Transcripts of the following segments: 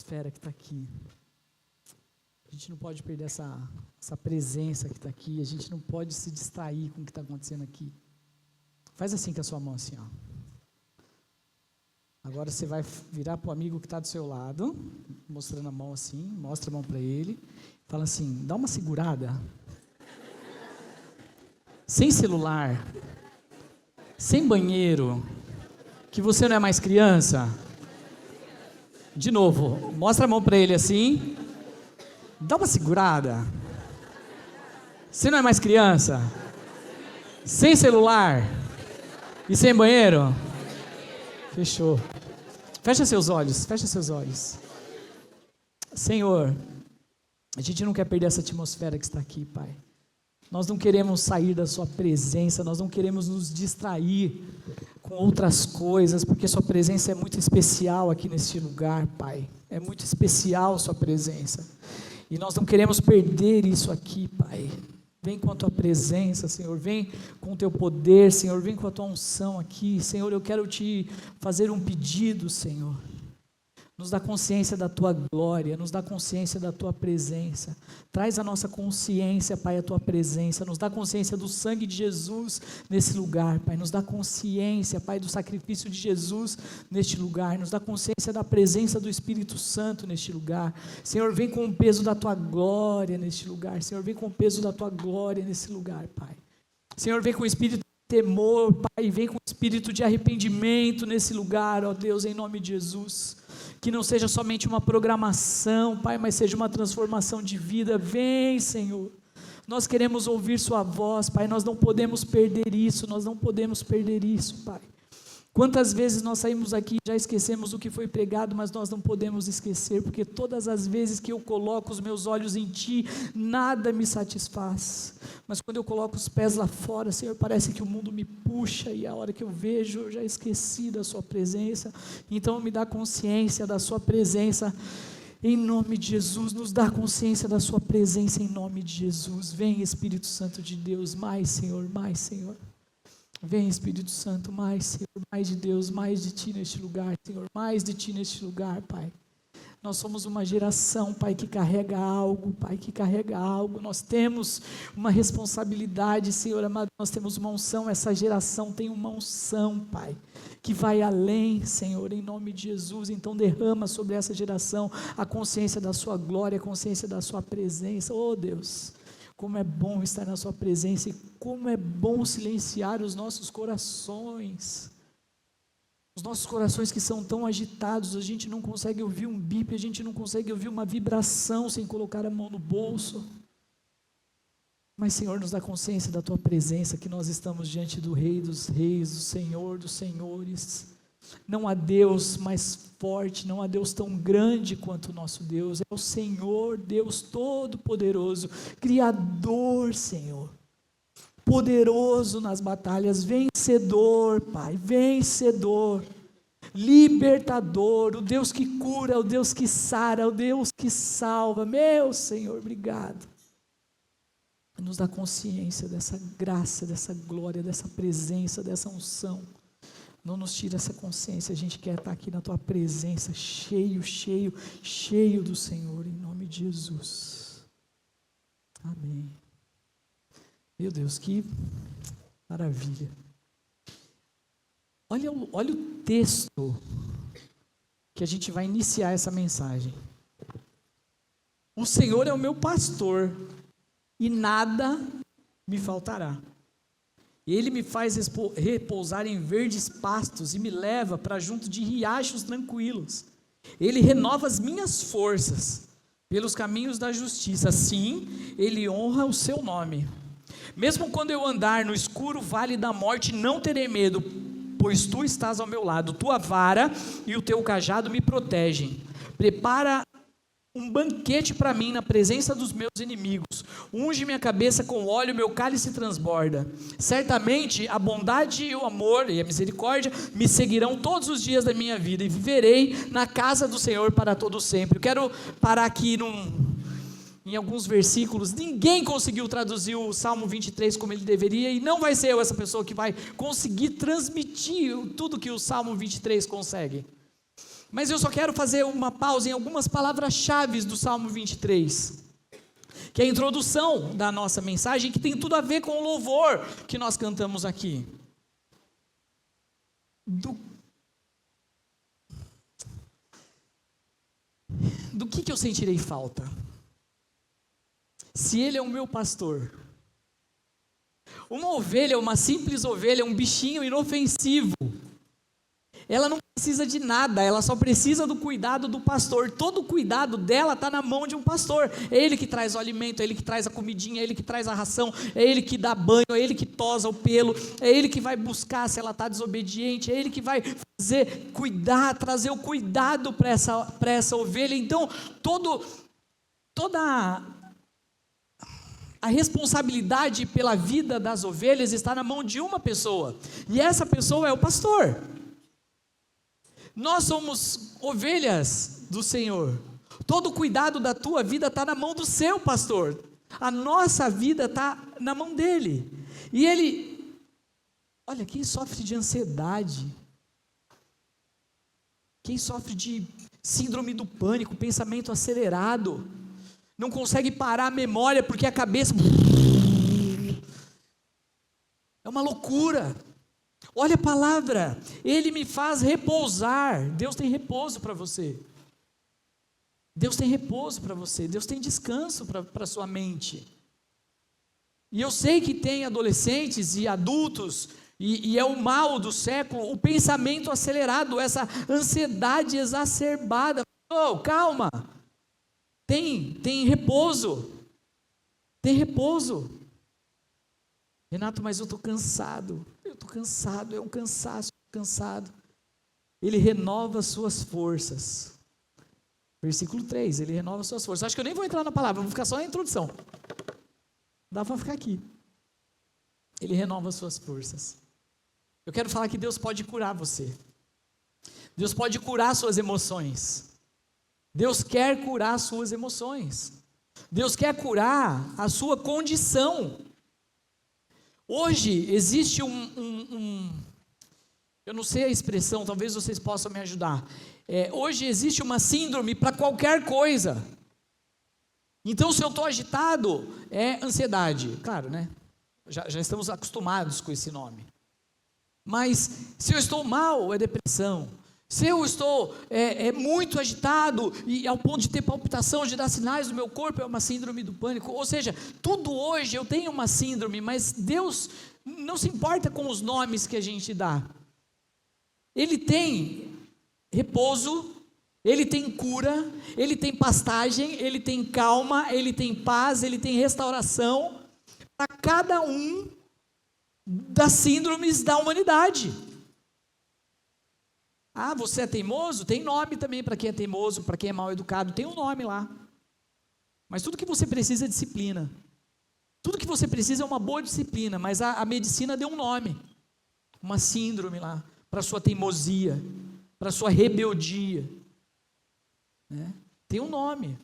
atmosfera que está aqui. A gente não pode perder essa presença que está aqui. A gente não pode se distrair com o que está acontecendo aqui. Faz assim com a sua mão, assim, ó. Agora você vai virar para o amigo que está do seu lado, mostrando a mão assim, mostra a mão para ele, fala assim, dá uma segurada. Sem celular, sem banheiro, que você não é mais criança. De novo, mostra a mão para ele assim, dá uma segurada. Você não é mais criança? Sem celular e sem banheiro? Fechou. Fecha seus olhos, fecha seus olhos. Senhor, a gente não quer perder essa atmosfera que está aqui, Pai. Nós não queremos sair da sua presença, nós não queremos nos distrair com outras coisas, porque sua presença é muito especial aqui neste lugar, Pai. É muito especial sua presença. E nós não queremos perder isso aqui, Pai. Vem com a tua presença, Senhor, vem com o teu poder, Senhor, vem com a tua unção aqui, Senhor, eu quero te fazer um pedido, Senhor, nos dá consciência da tua glória, nos dá consciência da tua presença, traz a nossa consciência, Pai, a tua presença, nos dá consciência do sangue de Jesus nesse lugar, Pai, nos dá consciência, Pai, do sacrifício de Jesus neste lugar, nos dá consciência da presença do Espírito Santo neste lugar, Senhor, vem com o peso da tua glória neste lugar, Senhor, vem com o peso da tua glória nesse lugar, Pai, Senhor, vem com o Espírito de temor, Pai, vem com o Espírito de arrependimento nesse lugar, ó Deus, em nome de Jesus, que não seja somente uma programação, Pai, mas seja uma transformação de vida. Vem, Senhor, nós queremos ouvir sua voz, Pai, nós não podemos perder isso, Pai. Quantas vezes nós saímos aqui e já esquecemos o que foi pregado, mas nós não podemos esquecer, porque todas as vezes que eu coloco os meus olhos em Ti, nada me satisfaz, mas quando eu coloco os pés lá fora, Senhor, parece que o mundo me puxa, e a hora que eu vejo, eu já esqueci da sua presença, então me dá consciência da sua presença, em nome de Jesus, nos dá consciência da sua presença, em nome de Jesus, vem Espírito Santo de Deus, mais Senhor, vem Espírito Santo, mais Senhor, mais de Deus, mais de Ti neste lugar, Senhor, mais de Ti neste lugar, Pai. Nós somos uma geração, Pai, que carrega algo, nós temos uma responsabilidade, Senhor amado, nós temos uma unção, essa geração tem uma unção, Pai, que vai além, Senhor, em nome de Jesus, então derrama sobre essa geração a consciência da sua glória, a consciência da sua presença, oh Deus, como é bom estar na sua presença e como é bom silenciar os nossos corações, que são tão agitados, a gente não consegue ouvir um bip, a gente não consegue ouvir uma vibração sem colocar a mão no bolso, mas Senhor, nos dá consciência da tua presença, que nós estamos diante do Rei dos Reis, do Senhor dos Senhores, não há Deus mais forte, não há Deus tão grande quanto o nosso Deus, é o Senhor, Deus Todo-Poderoso, Criador, Senhor, poderoso nas batalhas, vencedor, Pai, vencedor, libertador, o Deus que cura, o Deus que sara, o Deus que salva, meu Senhor, obrigado, nos dá consciência dessa graça, dessa glória, dessa presença, dessa unção, não nos tira essa consciência, a gente quer estar aqui na tua presença, cheio do Senhor, em nome de Jesus, amém. Meu Deus, que maravilha, olha o texto que a gente vai iniciar essa mensagem, o Senhor é o meu pastor, e nada me faltará, Ele me faz repousar em verdes pastos e me leva para junto de riachos tranquilos. Ele renova as minhas forças pelos caminhos da justiça. Assim, Ele honra o seu nome. Mesmo quando eu andar no escuro vale da morte, não terei medo, pois Tu estás ao meu lado. Tua vara e o Teu cajado me protegem. Prepara um banquete para mim na presença dos meus inimigos, unge minha cabeça com óleo, meu cálice transborda, certamente a bondade e o amor e a misericórdia me seguirão todos os dias da minha vida, e viverei na casa do Senhor para todo sempre. Eu quero parar aqui em alguns versículos. Ninguém conseguiu traduzir o Salmo 23 como ele deveria, e não vai ser eu essa pessoa que vai conseguir transmitir tudo que o Salmo 23 consegue. Mas eu só quero fazer uma pausa em algumas palavras-chave do Salmo 23, que é a introdução da nossa mensagem, que tem tudo a ver com o louvor que nós cantamos aqui. Do que eu sentirei falta? Se Ele é o meu pastor. Uma ovelha, uma simples ovelha, um bichinho inofensivo, ela não precisa de nada, ela só precisa do cuidado do pastor. Todo o cuidado dela está na mão de um pastor. É ele que traz o alimento, é ele que traz a comidinha, é ele que traz a ração, é ele que dá banho, é ele que tosa o pelo, é ele que vai buscar se ela está desobediente, é ele que vai trazer o cuidado para essa ovelha. Então, toda a responsabilidade pela vida das ovelhas está na mão de uma pessoa, e essa pessoa é o pastor. Nós somos ovelhas do Senhor. Todo o cuidado da tua vida está na mão do seu pastor. A nossa vida está na mão dele. E ele, olha, quem sofre de ansiedade, quem sofre de síndrome do pânico, pensamento acelerado, não consegue parar a memória porque a cabeça é uma loucura. Olha a palavra, Ele me faz repousar. Deus tem repouso para você. Deus tem repouso para você. Deus tem descanso para a sua mente. E eu sei que tem adolescentes e adultos, e é o mal do século, o pensamento acelerado, essa ansiedade exacerbada. Oh, calma. Tem repouso. Tem repouso. Renato, mas eu estou cansado. É um cansaço, cansado. Ele renova suas forças. Versículo 3, ele renova suas forças. Acho que eu nem vou entrar na palavra, vou ficar só na introdução. Dá para ficar aqui. Ele renova suas forças. Eu quero falar que Deus pode curar você. Deus pode curar suas emoções. Deus quer curar suas emoções. Deus quer curar a sua condição. Hoje existe eu não sei a expressão, talvez vocês possam me ajudar. Hoje existe uma síndrome para qualquer coisa. Então, se eu estou agitado, é ansiedade. Claro, né? Já estamos acostumados com esse nome. Mas, se eu estou mal, é depressão. Se eu estou muito agitado, e ao ponto de ter palpitação, de dar sinais do meu corpo, é uma síndrome do pânico. Ou seja, tudo hoje eu tenho uma síndrome, mas Deus não se importa com os nomes que a gente dá. Ele tem repouso, Ele tem cura, Ele tem pastagem, Ele tem calma, Ele tem paz, Ele tem restauração para cada um das síndromes da humanidade. Ah, você é teimoso? Tem nome também para quem é teimoso, para quem é mal educado, tem um nome lá. Mas tudo que você precisa é disciplina. Tudo que você precisa é uma boa disciplina, mas a medicina deu um nome, uma síndrome lá, para a sua teimosia, para a sua rebeldia. Né? Tem um nome.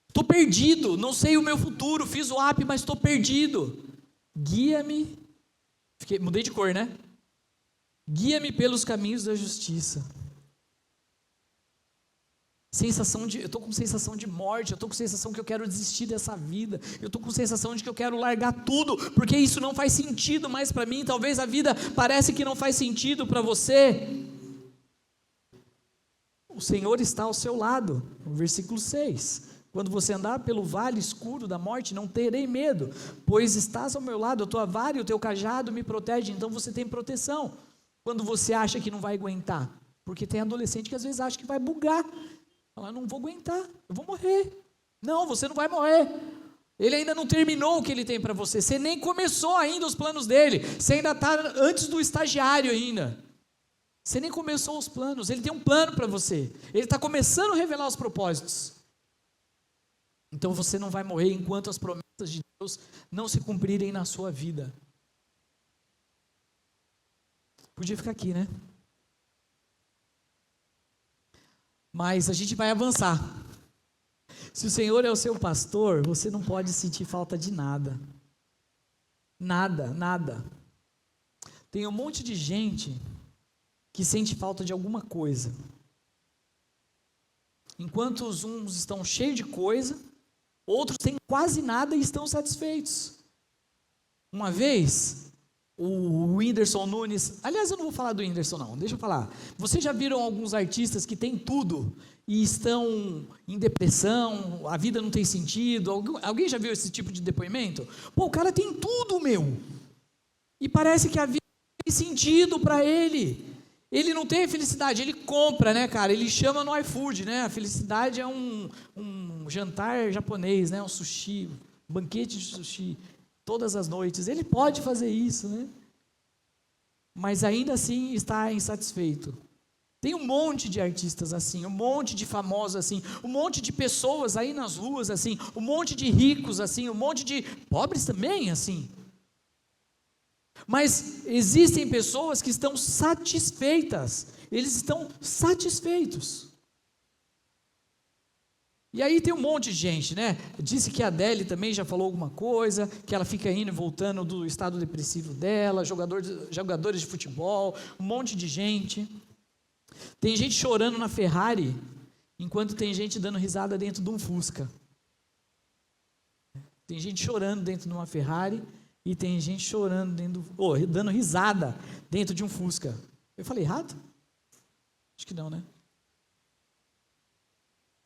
Estou perdido, não sei o meu futuro, fiz o app, mas estou perdido. Guia-me, mudei de cor, né? Guia-me pelos caminhos da justiça. Eu estou com sensação de morte, eu estou com sensação que eu quero desistir dessa vida, eu estou com sensação de que eu quero largar tudo, porque isso não faz sentido mais para mim, talvez a vida parece que não faz sentido para você. O Senhor está ao seu lado, no versículo 6. Quando você andar pelo vale escuro da morte, não terei medo, pois estás ao meu lado, a tua vara e o teu cajado me protegem, então você tem proteção. Quando você acha que não vai aguentar, porque tem adolescente que às vezes acha que vai bugar, fala, não vou aguentar, eu vou morrer. Não, você não vai morrer. Ele ainda não terminou o que ele tem para você, você nem começou ainda os planos dele, você ainda está antes do estagiário ainda. Você nem começou os planos, ele tem um plano para você, ele está começando a revelar os propósitos. Então você não vai morrer enquanto as promessas de Deus não se cumprirem na sua vida. Podia ficar aqui, né? Mas a gente vai avançar. Se o Senhor é o seu pastor, você não pode sentir falta de nada. Nada, nada. Tem um monte de gente que sente falta de alguma coisa. Enquanto uns estão cheios de coisa, outros têm quase nada e estão satisfeitos. Uma vez, o Whindersson Nunes, aliás, eu não vou falar do Whindersson não, deixa eu falar. Vocês já viram alguns artistas que têm tudo e estão em depressão, a vida não tem sentido? Alguém já viu esse tipo de depoimento? Pô, o cara tem tudo, meu. E parece que a vida não tem sentido para ele. Ele não tem felicidade, ele compra, né, cara? Ele chama no iFood, né? A felicidade é um jantar japonês, né? Um sushi, um banquete de sushi, todas as noites. Ele pode fazer isso, né? Mas ainda assim está insatisfeito. Tem um monte de artistas assim, um monte de famosos assim, um monte de pessoas aí nas ruas assim, um monte de ricos assim, um monte de pobres também assim. Mas existem pessoas que estão satisfeitas, eles estão satisfeitos. E aí tem um monte de gente, né? Disse que a Adele também já falou alguma coisa, que ela fica indo e voltando do estado depressivo dela, jogadores de futebol, um monte de gente. Tem gente chorando na Ferrari, enquanto tem gente dando risada dentro de um Fusca. Tem gente chorando dentro de uma Ferrari, e tem gente chorando dando risada dentro de um Fusca. Eu falei errado? Acho que não, né?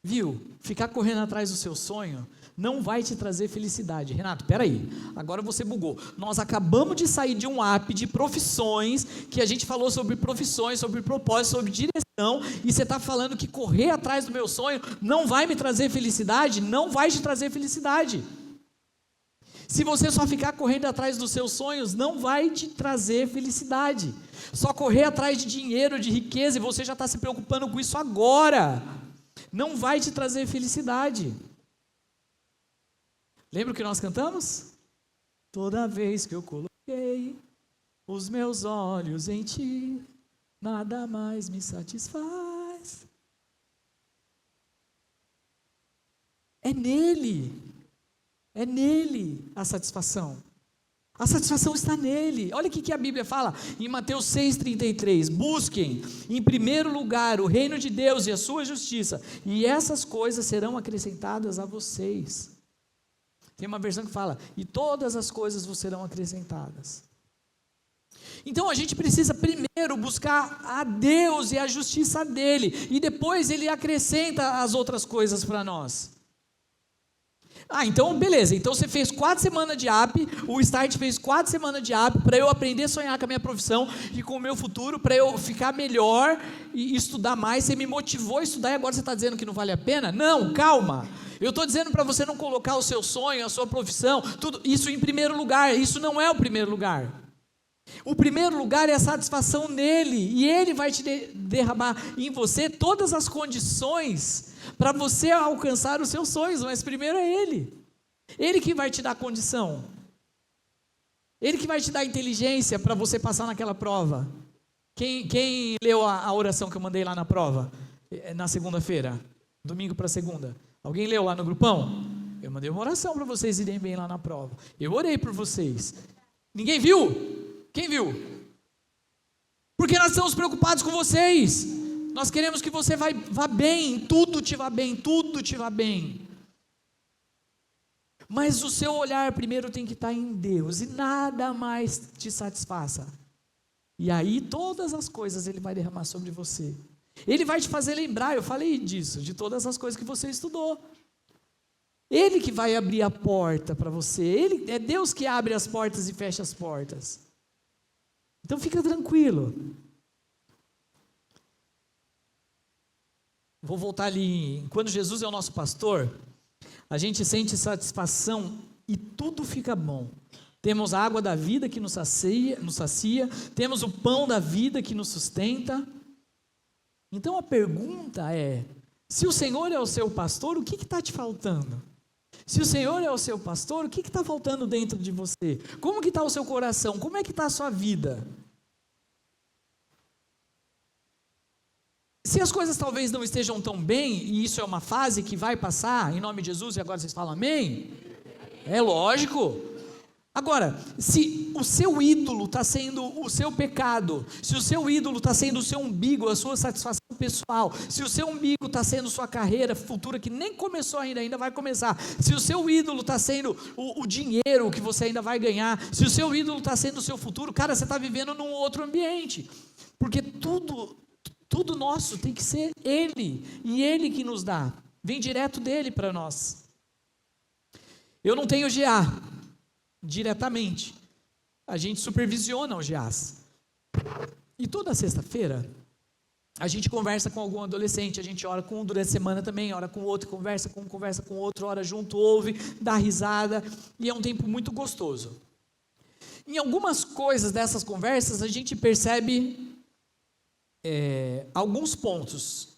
Viu? Ficar correndo atrás do seu sonho não vai te trazer felicidade. Renato, peraí, agora você bugou. Nós acabamos de sair de um app de profissões, que a gente falou sobre profissões, sobre propósito, sobre direção, e você está falando que correr atrás do meu sonho não vai me trazer felicidade? Não vai te trazer felicidade. Se você só ficar correndo atrás dos seus sonhos, não vai te trazer felicidade. Só correr atrás de dinheiro, de riqueza, e você já está se preocupando com isso agora, não vai te trazer felicidade. Lembra o que nós cantamos? Toda vez que eu coloquei os meus olhos em ti, nada mais me satisfaz. É nele a satisfação. A satisfação está nele. Olha o que a Bíblia fala em Mateus 6,33. Busquem em primeiro lugar o reino de Deus e a sua justiça, e essas coisas serão acrescentadas a vocês. Tem uma versão que fala, e todas as coisas vos serão acrescentadas. Então a gente precisa primeiro buscar a Deus e a justiça dele, e depois ele acrescenta as outras coisas para nós. Então beleza, então você fez 4 semanas de app, o Start fez 4 semanas de app para eu aprender a sonhar com a minha profissão e com o meu futuro, para eu ficar melhor e estudar mais. Você me motivou a estudar e agora você está dizendo que não vale a pena? Não, calma, eu estou dizendo para você não colocar o seu sonho, a sua profissão, tudo isso em primeiro lugar. Isso não é o primeiro lugar. O primeiro lugar é a satisfação nele, e ele vai te derramar em você todas as condições para você alcançar os seus sonhos, mas primeiro é ele que vai te dar condição, ele que vai te dar inteligência para você passar naquela prova. Quem leu a oração que eu mandei lá na prova, na segunda-feira, domingo para segunda? Alguém leu lá no grupão? Eu mandei uma oração para vocês irem bem lá na prova, eu orei por vocês. Ninguém viu? Quem viu? Porque nós estamos preocupados com vocês. Nós queremos que você vá bem, tudo te vá bem. Mas o seu olhar primeiro tem que estar em Deus, e nada mais te satisfaça. E aí todas as coisas ele vai derramar sobre você. Ele vai te fazer lembrar, eu falei disso, de todas as coisas que você estudou. Ele que vai abrir a porta para você, é Deus que abre as portas e fecha as portas. Então fica tranquilo. Vou voltar ali, quando Jesus é o nosso pastor, a gente sente satisfação e tudo fica bom. Temos a água da vida que nos sacia, temos o pão da vida que nos sustenta. Então a pergunta é, se o Senhor é o seu pastor, o que está te faltando? Se o Senhor é o seu pastor, o que está faltando dentro de você? Como que está o seu coração? Como é que está a sua vida? Se as coisas talvez não estejam tão bem, e isso é uma fase que vai passar, em nome de Jesus, e agora vocês falam amém? É lógico. Agora, se o seu ídolo está sendo o seu pecado, se o seu ídolo está sendo o seu umbigo, a sua satisfação pessoal, se o seu umbigo está sendo sua carreira futura, que nem começou ainda vai começar, se o seu ídolo está sendo o dinheiro que você ainda vai ganhar, se o seu ídolo está sendo o seu futuro, cara, você está vivendo num outro ambiente, porque tudo nosso tem que ser Ele, e Ele que nos dá, vem direto dele para nós. Eu não tenho GA, diretamente, a gente supervisiona os GAs, e toda sexta-feira, a gente conversa com algum adolescente, a gente ora com um durante a semana também, ora com outro, conversa com outro, ora junto, ouve, dá risada, e é um tempo muito gostoso. Em algumas coisas dessas conversas, a gente percebe alguns pontos.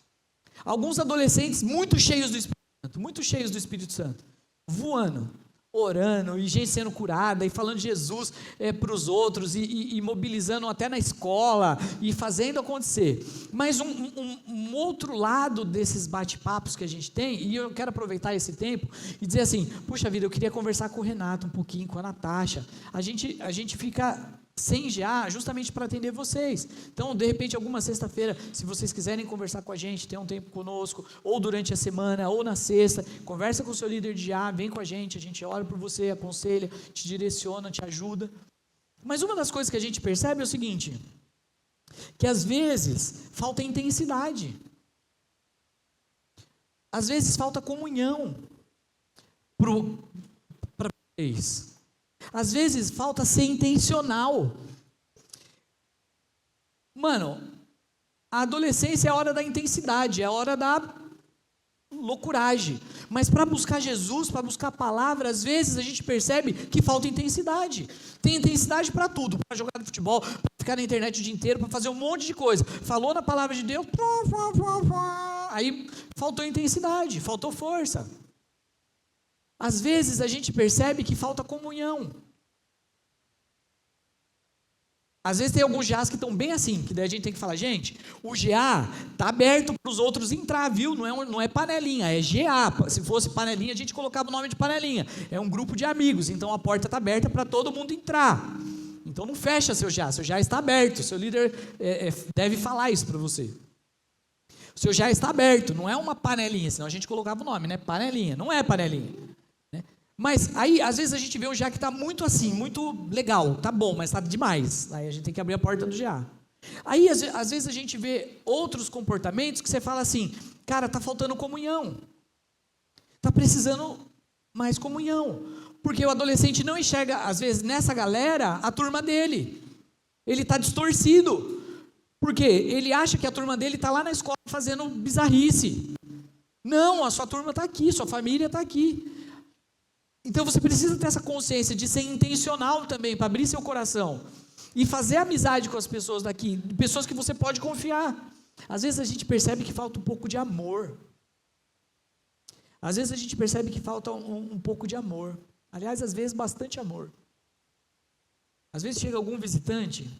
Alguns adolescentes muito cheios do Espírito Santo, voando, orando, e gente sendo curada, e falando de Jesus para os outros, e mobilizando até na escola, e fazendo acontecer. Mas um outro lado desses bate-papos que a gente tem, e eu quero aproveitar esse tempo, e dizer assim, puxa vida, eu queria conversar com o Renato um pouquinho, com a Natasha, a gente fica sem GA, justamente para atender vocês. Então, de repente, alguma sexta-feira, se vocês quiserem conversar com a gente, ter um tempo conosco, ou durante a semana, ou na sexta, conversa com o seu líder de GA, vem com a gente ora por você, aconselha, te direciona, te ajuda. Mas uma das coisas que a gente percebe é o seguinte, que às vezes falta intensidade, às vezes falta comunhão para vocês. Às vezes falta ser intencional. Mano, a adolescência é a hora da intensidade, é a hora da loucuragem. Mas para buscar Jesus, para buscar a palavra, às vezes a gente percebe que falta intensidade. Tem intensidade para tudo, para jogar futebol, para ficar na internet o dia inteiro, para fazer um monte de coisa. Falou na palavra de Deus, aí faltou intensidade, faltou força. Às vezes a gente percebe que falta comunhão. Às vezes tem alguns GAs que estão bem assim, que daí a gente tem que falar, gente, o GA está aberto para os outros entrar, viu? Não é panelinha, é GA. Se fosse panelinha, a gente colocava o nome de panelinha. É um grupo de amigos, então a porta está aberta para todo mundo entrar. Então não fecha seu GA está aberto, seu líder deve falar isso para você. O seu GA está aberto, não é uma panelinha, senão a gente colocava o nome, né? Panelinha, não é panelinha. Mas aí, às vezes a gente vê um GA que está muito assim, muito legal, tá bom, mas está demais. Aí a gente tem que abrir a porta do GA. Aí, às vezes a gente vê outros comportamentos que você fala assim, cara, está faltando comunhão. Está precisando mais comunhão. Porque o adolescente não enxerga, às vezes, nessa galera, a turma dele. Ele está distorcido. Porque ele acha que a turma dele está lá na escola fazendo bizarrice. Não, a sua turma está aqui, sua família está aqui. Então você precisa ter essa consciência de ser intencional também, para abrir seu coração e fazer amizade com as pessoas daqui, pessoas que você pode confiar. Às vezes a gente percebe que falta um pouco de amor. Às vezes a gente percebe que falta um pouco de amor. Aliás, às vezes bastante amor. Às vezes chega algum visitante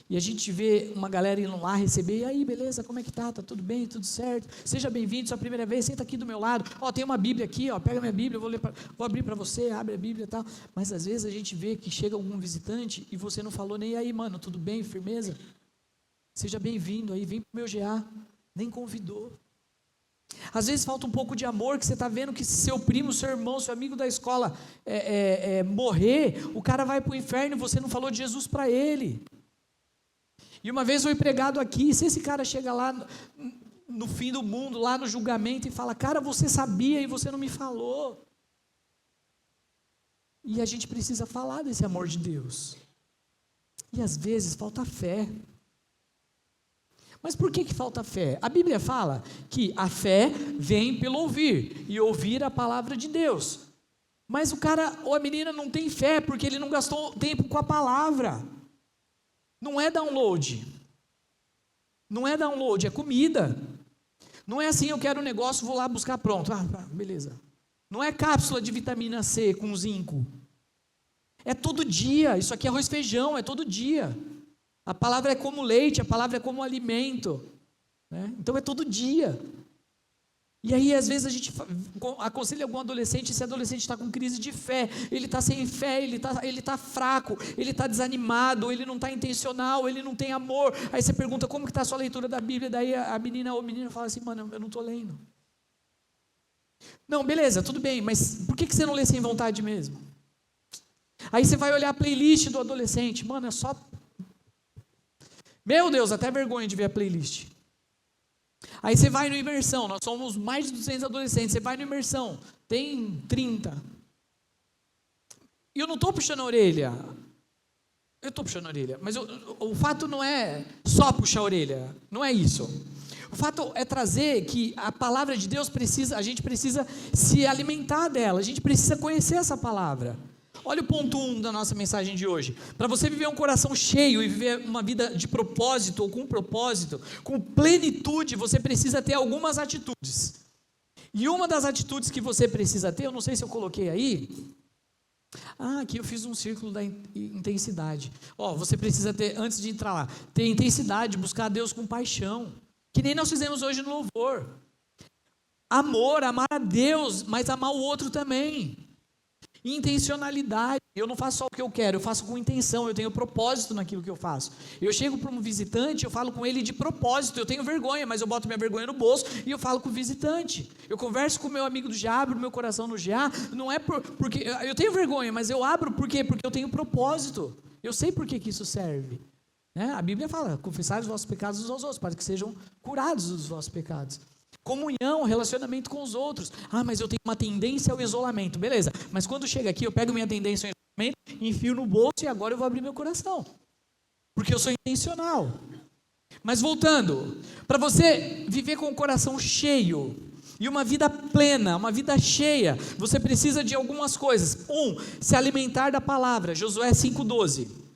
e a gente vê uma galera indo lá receber, e aí, beleza, como é que tá? Tá tudo bem, tudo certo? Seja bem-vindo, sua primeira vez, senta aqui do meu lado. Ó, tem uma Bíblia aqui, ó, pega minha Bíblia, vou abrir para você, abre a Bíblia e tal. Mas às vezes a gente vê que chega algum visitante e você não falou nem aí, mano, tudo bem, firmeza? Seja bem-vindo aí, vem pro meu GA, nem convidou. Às vezes falta um pouco de amor, que você está vendo que se seu primo, seu irmão, seu amigo da escola morrer, o cara vai para o inferno e você não falou de Jesus para ele. E uma vez foi pregado aqui, se esse cara chega lá no fim do mundo, lá no julgamento e fala, cara, você sabia e você não me falou. E a gente precisa falar desse amor de Deus. E às vezes falta fé. Mas por que falta fé? A Bíblia fala que a fé vem pelo ouvir, e ouvir a palavra de Deus. Mas o cara ou a menina não tem fé, porque ele não gastou tempo com a palavra. Não é download. Não é download, é comida. Não é assim, eu quero um negócio, vou lá buscar pronto. Beleza. Não é cápsula de vitamina C com zinco. É todo dia, isso aqui é arroz e feijão, é todo dia. A palavra é como leite, a palavra é como alimento. Né? Então é todo dia. E aí, às vezes, a gente aconselha algum adolescente, esse adolescente está com crise de fé, ele está sem fé, ele tá fraco, ele está desanimado, ele não está intencional, ele não tem amor. Aí você pergunta, como que está a sua leitura da Bíblia? Daí a menina ou o menino fala assim, mano, eu não estou lendo. Não, beleza, tudo bem, mas por que você não lê sem vontade mesmo? Aí você vai olhar a playlist do adolescente, mano, é só... Meu Deus, até vergonha de ver a playlist. Aí você vai no Imersão, nós somos mais de 200 adolescentes, você vai no Imersão, tem 30. E eu não estou puxando a orelha, eu estou puxando a orelha, mas o fato não é só puxar a orelha, não é isso. O fato é trazer que a palavra de Deus a gente precisa se alimentar dela, a gente precisa conhecer essa palavra. Olha o ponto 1 da nossa mensagem de hoje. Para você viver um coração cheio e viver uma vida de propósito ou com propósito, com plenitude, você precisa ter algumas atitudes. E uma das atitudes que você precisa ter, eu não sei se eu coloquei aí. Aqui eu fiz um círculo da intensidade. Você precisa ter, antes de entrar lá, ter intensidade, buscar a Deus com paixão. Que nem nós fizemos hoje no louvor. Amor, amar a Deus, mas amar o outro também. Intencionalidade, eu não faço só o que eu quero, eu faço com intenção, eu tenho propósito naquilo que eu faço. Eu chego para um visitante, eu falo com ele de propósito, eu tenho vergonha, mas eu boto minha vergonha no bolso e eu falo com o visitante. Eu converso com o meu amigo do GA, abro meu coração no GA, não é porque eu tenho vergonha, mas eu abro por quê? Porque eu tenho propósito, eu sei por que isso serve. A Bíblia fala, confessai os vossos pecados uns aos outros, para que sejam curados os vossos pecados. Comunhão, relacionamento com os outros. Mas eu tenho uma tendência ao isolamento. Beleza, mas quando chega aqui, eu pego minha tendência ao isolamento, enfio no bolso e agora eu vou abrir meu coração. Porque eu sou intencional. Mas voltando, para você viver com o coração cheio e uma vida plena, uma vida cheia, você precisa de algumas coisas. 1, se alimentar da palavra. Josué 5,12.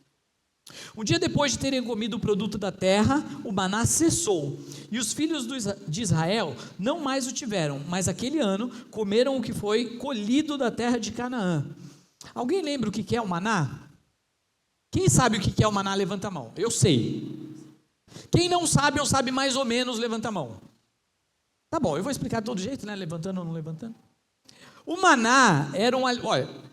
Um dia depois de terem comido o produto da terra, o maná cessou, e os filhos de Israel não mais o tiveram, mas aquele ano comeram o que foi colhido da terra de Canaã. Alguém lembra o que é o maná? Quem sabe o que é o maná, levanta a mão. Eu sei. Quem não sabe ou sabe mais ou menos, levanta a mão. Tá bom, eu vou explicar de todo jeito, né? Levantando ou não levantando. O maná era olha...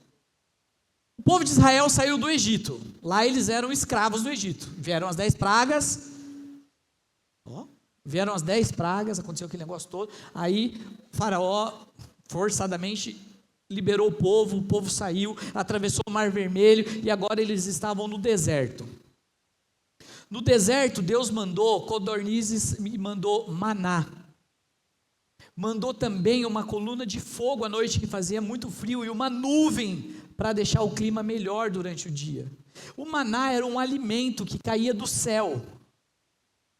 O povo de Israel saiu do Egito. Lá eles eram escravos do Egito. Vieram as 10 pragas. Vieram as 10 pragas, aconteceu aquele negócio todo. Aí Faraó forçadamente liberou o povo saiu, atravessou o Mar Vermelho e agora eles estavam no deserto. No deserto Deus mandou codornizes e mandou maná. Mandou também uma coluna de fogo à noite que fazia muito frio e uma nuvem para deixar o clima melhor durante o dia. O maná era um alimento que caía do céu.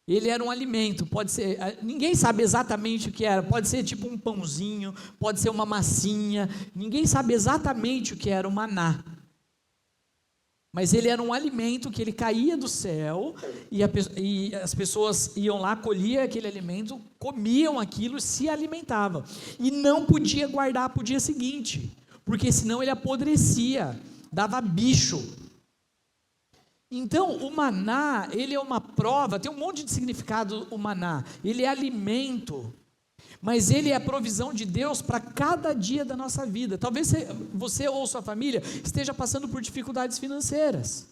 Ele era um alimento, pode ser, ninguém sabe exatamente o que era, pode ser tipo um pãozinho, pode ser uma massinha, ninguém sabe exatamente o que era o maná. Mas ele era um alimento que ele caía do céu e as pessoas iam lá, colhiam aquele alimento, comiam aquilo, se alimentavam. E não podia guardar para o dia seguinte, porque senão ele apodrecia, dava bicho. Então o maná, ele é uma prova, tem um monte de significado o maná, ele é alimento, mas ele é a provisão de Deus para cada dia da nossa vida. Talvez você ou sua família esteja passando por dificuldades financeiras,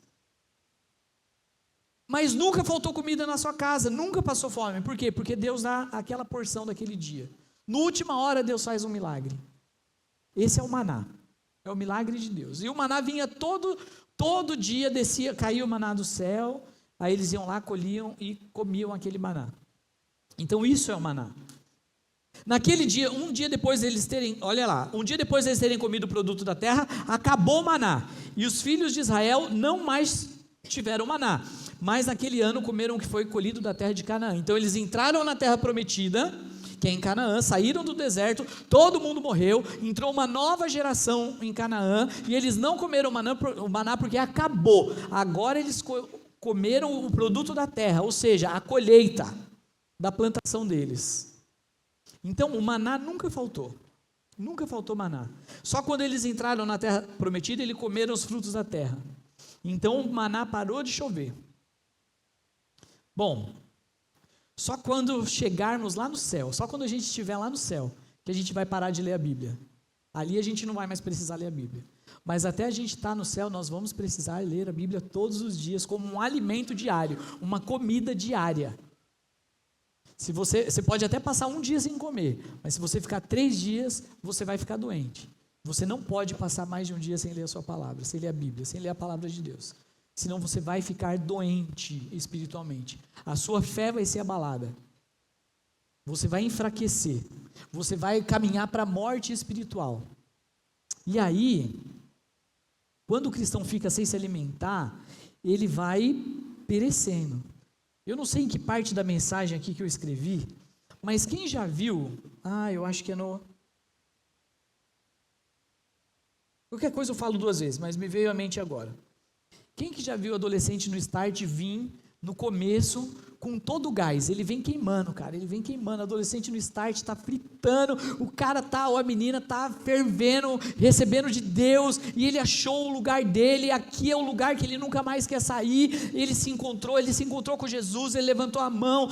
mas nunca faltou comida na sua casa, nunca passou fome. Por quê? Porque Deus dá aquela porção daquele dia. Na última hora Deus faz um milagre. Esse é o maná, é o milagre de Deus. E o maná vinha todo dia, descia, caía o maná do céu, aí eles iam lá, colhiam e comiam aquele maná. Então isso é o maná. Naquele dia, um dia depois deles terem comido o produto da terra, acabou o maná, e os filhos de Israel não mais tiveram maná, mas naquele ano comeram o que foi colhido da terra de Canaã. Então eles entraram na terra prometida, que é em Canaã, saíram do deserto, todo mundo morreu, entrou uma nova geração em Canaã, e eles não comeram o maná porque acabou. Agora eles comeram o produto da terra, ou seja, a colheita da plantação deles. Então o maná nunca faltou maná. Só quando eles entraram na terra prometida, eles comeram os frutos da terra. Então o maná parou de chover. Bom, Só quando chegarmos lá no céu, só quando a gente estiver lá no céu, que a gente vai parar de ler a Bíblia. Ali a gente não vai mais precisar ler a Bíblia. Mas até a gente estar no céu, nós vamos precisar ler a Bíblia todos os dias, como um alimento diário, uma comida diária. Se você pode até passar um dia sem comer, mas se você ficar 3 dias, você vai ficar doente. Você não pode passar mais de um dia sem ler a sua palavra, sem ler a Bíblia, sem ler a palavra de Deus. Senão você vai ficar doente espiritualmente. A sua fé vai ser abalada. Você vai enfraquecer. Você vai caminhar para a morte espiritual. E aí, quando o cristão fica sem se alimentar, ele vai perecendo. Eu não sei em que parte da mensagem aqui que eu escrevi, mas quem já viu, eu acho que é no... Qualquer coisa eu falo 2 vezes, mas me veio à mente agora. Quem que já viu adolescente no Start vir no começo com todo o gás? Ele vem queimando, cara, ele vem queimando. Adolescente no Start está fritando, o cara ou a menina está fervendo, recebendo de Deus, e ele achou o lugar dele. Aqui é o lugar que ele nunca mais quer sair. Ele se encontrou com Jesus, ele levantou a mão,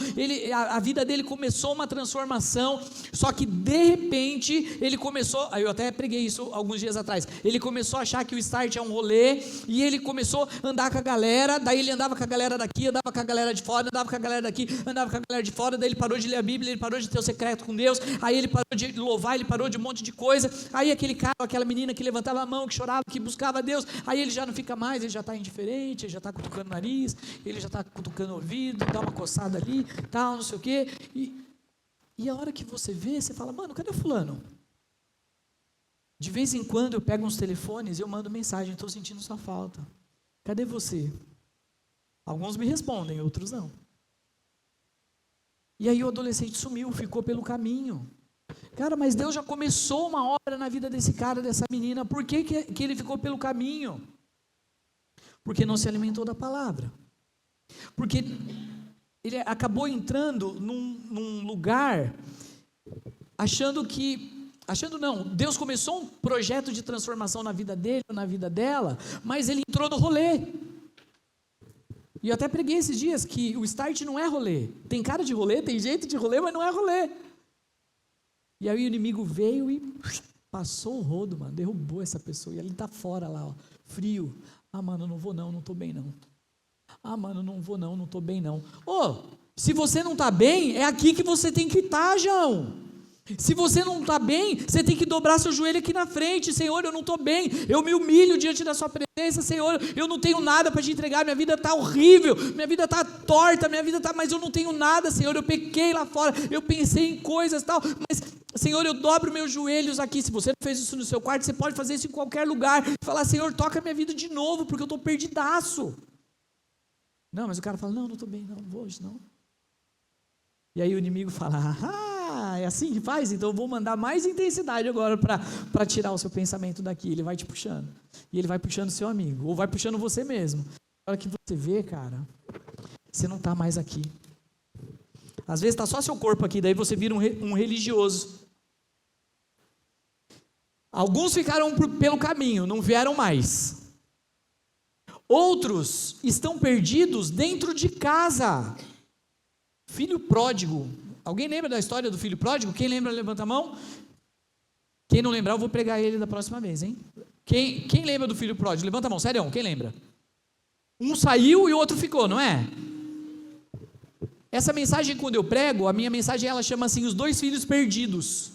a vida dele começou uma transformação. Só que de repente ele começou, eu até preguei isso alguns dias atrás, ele começou a achar que o Start é um rolê, e ele começou a andar com a galera. Daí ele andava com a galera daqui, andava com a galera de fora, andava com a galera daqui, andava com a galera de fora. Daí ele parou de ler a Bíblia, ele parou de ter o secreto com Deus, aí ele parou de louvar, ele parou de um monte de coisa. Aí aquele cara, aquela menina que levantava a mão, que chorava, que buscava Deus, aí ele já não fica mais, ele já está indiferente, ele já está cutucando o nariz, ele já está cutucando o ouvido, dá uma coçada ali, tal, não sei o quê, e a hora que você vê, você fala, mano, cadê o fulano? De vez em quando eu pego uns telefones e eu mando mensagem, estou sentindo sua falta, cadê você? Alguns me respondem, outros não. E aí o adolescente sumiu, ficou pelo caminho. Cara, mas Deus já começou uma obra na vida desse cara, dessa menina. Por que ele ficou pelo caminho? Porque não se alimentou da palavra. Porque ele acabou entrando num lugar Deus começou um projeto de transformação na vida dele, na vida dela, mas ele entrou no rolê. E eu até preguei esses dias que o Start não é rolê. Tem cara de rolê, tem jeito de rolê, mas não é rolê. E aí o inimigo veio e passou o rodo, mano, derrubou essa pessoa. E ele tá fora lá, ó, frio. Mano, não vou não tô bem não. Mano, não vou não tô bem não. Se você não tá bem, é aqui que você tem que estar, João. Se você não está bem, você tem que dobrar seu joelho aqui na frente. Senhor, eu não estou bem, eu me humilho diante da sua presença. Senhor, eu não tenho nada para te entregar, minha vida está horrível, minha vida está torta, mas eu não tenho nada, Senhor, eu pequei lá fora, eu pensei em coisas tal, mas Senhor, eu dobro meus joelhos aqui. Se você não fez isso no seu quarto, você pode fazer isso em qualquer lugar, falar, Senhor, toca minha vida de novo, porque eu estou perdidaço. Não, mas o cara fala, não estou bem, não vou hoje não. E aí o inimigo fala, é assim que faz? Então eu vou mandar mais intensidade agora para tirar o seu pensamento daqui. Ele vai te puxando. E ele vai puxando o seu amigo. Ou vai puxando você mesmo. Na hora que você vê, cara, você não está mais aqui. Às vezes está só seu corpo aqui, daí você vira um religioso. Alguns ficaram pelo caminho, não vieram mais. Outros estão perdidos dentro de casa. Filho pródigo. Alguém lembra da história do filho pródigo? Quem lembra, levanta a mão. Quem não lembrar, eu vou pregar ele da próxima vez, hein? Quem lembra do filho pródigo? Levanta a mão, sério, quem lembra? Um saiu e o outro ficou, não é? Essa mensagem, quando eu prego, a minha mensagem, ela chama assim, os 2 filhos perdidos.